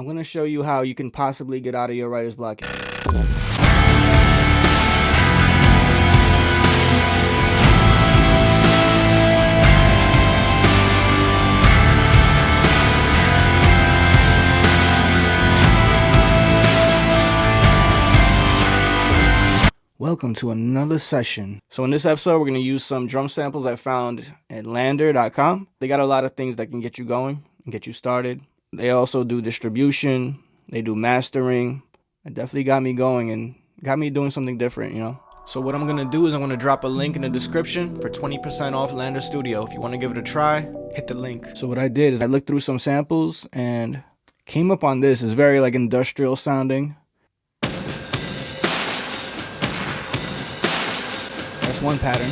I'm going to show you how you can possibly get out of your writer's block. Welcome to another session. So in this episode, we're going to use some drum samples I found at LANDR.com. They got a lot of things that can get you going and get you started. They also do distribution. They do mastering. It definitely got me going and got me doing something different, you know. So what I'm going to do is I'm going to drop a link in the description for 20% off LANDR Studio. If you want to give it a try, hit the link. So what I did is I looked through some samples and came up on this. It's very like industrial sounding. That's one pattern.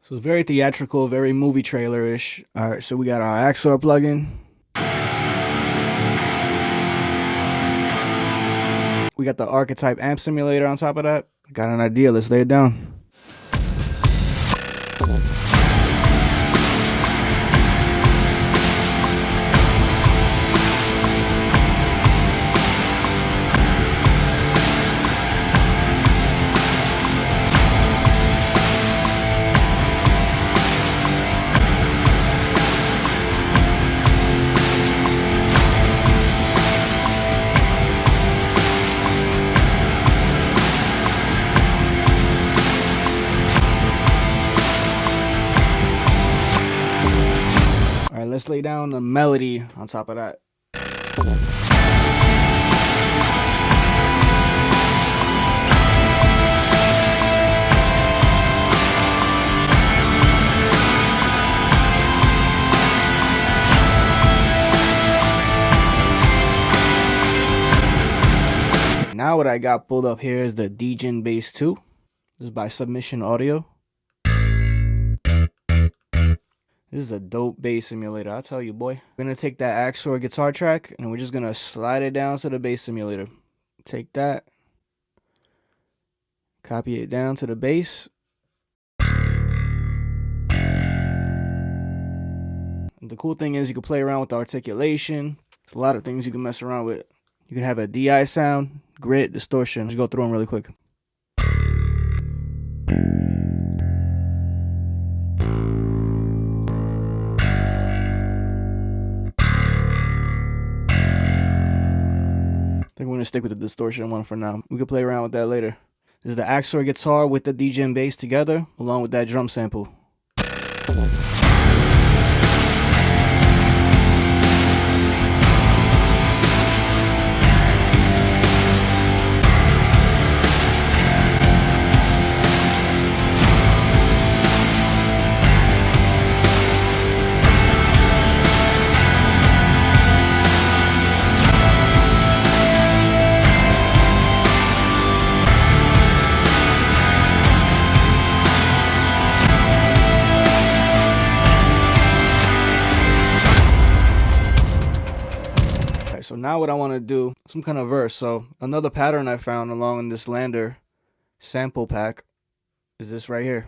So it's very theatrical, very movie trailer-ish. Alright, so we got our axure plugin. We got the archetype amp simulator on top of that. Got an idea, let's lay it down. Let's lay down the melody on top of that. Now what I got pulled up here is the DJINNBASS 2. This is by Submission Audio. This is a dope bass simulator, I'll tell you, boy. We're gonna take that axure guitar track and we're just gonna slide it down to the bass simulator. Take that, copy it down to the bass. And the cool thing is you can play around with the articulation. There's a lot of things you can mess around with. You can have a DI sound, grit, distortion. Let's go through them really quick. I think we're going to stick with the distortion one for now. We can play around with that later. This is the axure guitar with the DJINNBASS together, along with that drum sample. So now what I want to do, some kind of verse. So another pattern I found along in this LANDR sample pack is this right here.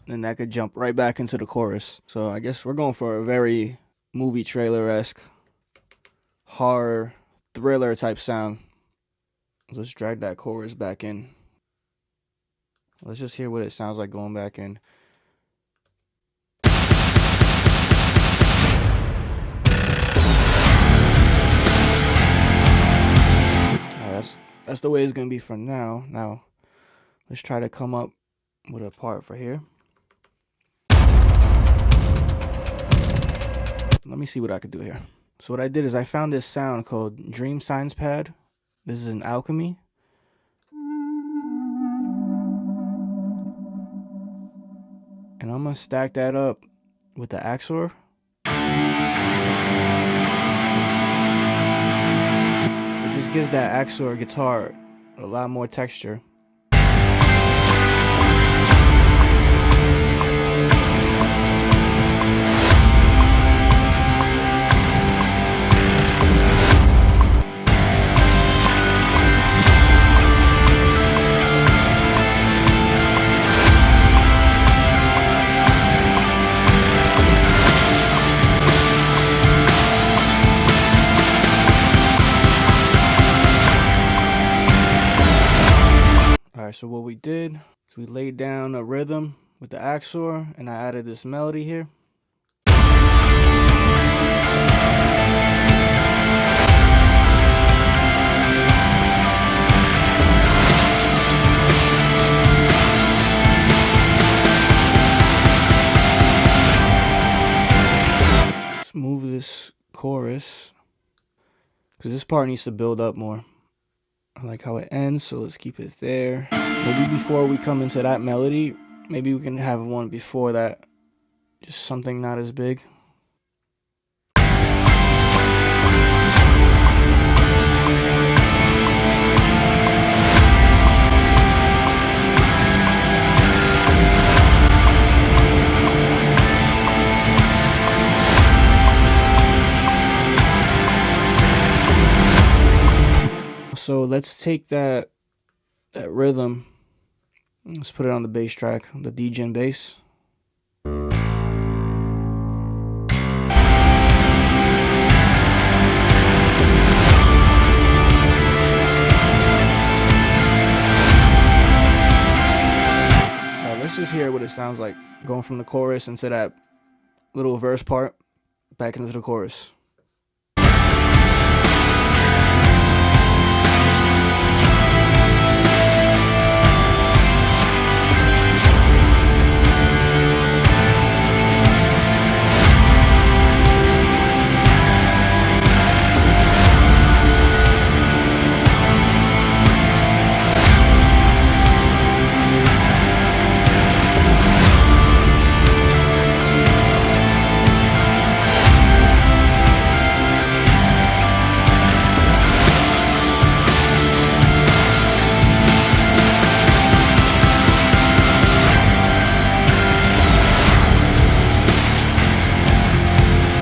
And that could jump right back into the chorus. So I guess we're going for a very movie trailer-esque horror thriller type sound. Let's drag that chorus back in. Let's just hear what it sounds like going back in. That's the way it's gonna be for now. Now let's try to come up with a part for here. Let me see what I could do here. So what I did is I found this sound called Dream Signs Pad. This is an Alchemy. And I'm gonna stack that up with the axure. So it just gives that axure guitar a lot more texture. we did is we laid down a rhythm with the axure, and I added this melody here. Let's move this chorus, because this part needs to build up more. I like how it ends, so let's keep it there. Maybe before we come into that melody, maybe we can have one before that. Just something not as big. So let's take that rhythm, let's put it on the bass track, the DJINNBASS. Alright, let's just hear what it sounds like going from the chorus into that little verse part back into the chorus.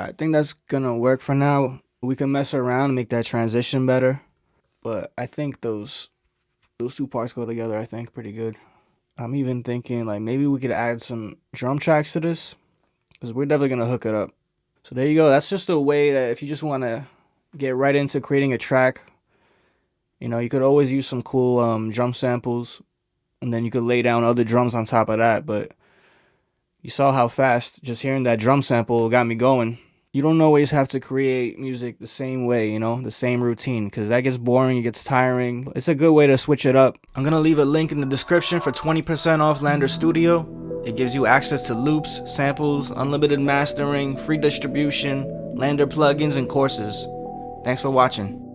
I think that's gonna work for now. We can mess around and make that transition better, but I think those two parts go together, I think, pretty good. I'm even thinking like maybe we could add some drum tracks to this, because we're definitely gonna hook it up. So there you go. That's just a way that if you just want to get right into creating a track, you know, you could always use some cool drum samples, and then you could lay down other drums on top of that. But you saw how fast just hearing that drum sample got me going. You don't always have to create music the same way, you know, the same routine, because that gets boring, it gets tiring. It's a good way to switch it up. I'm going to leave a link in the description for 20% off LANDR Studio. It gives you access to loops, samples, unlimited mastering, free distribution, LANDR plugins, and courses. Thanks for watching.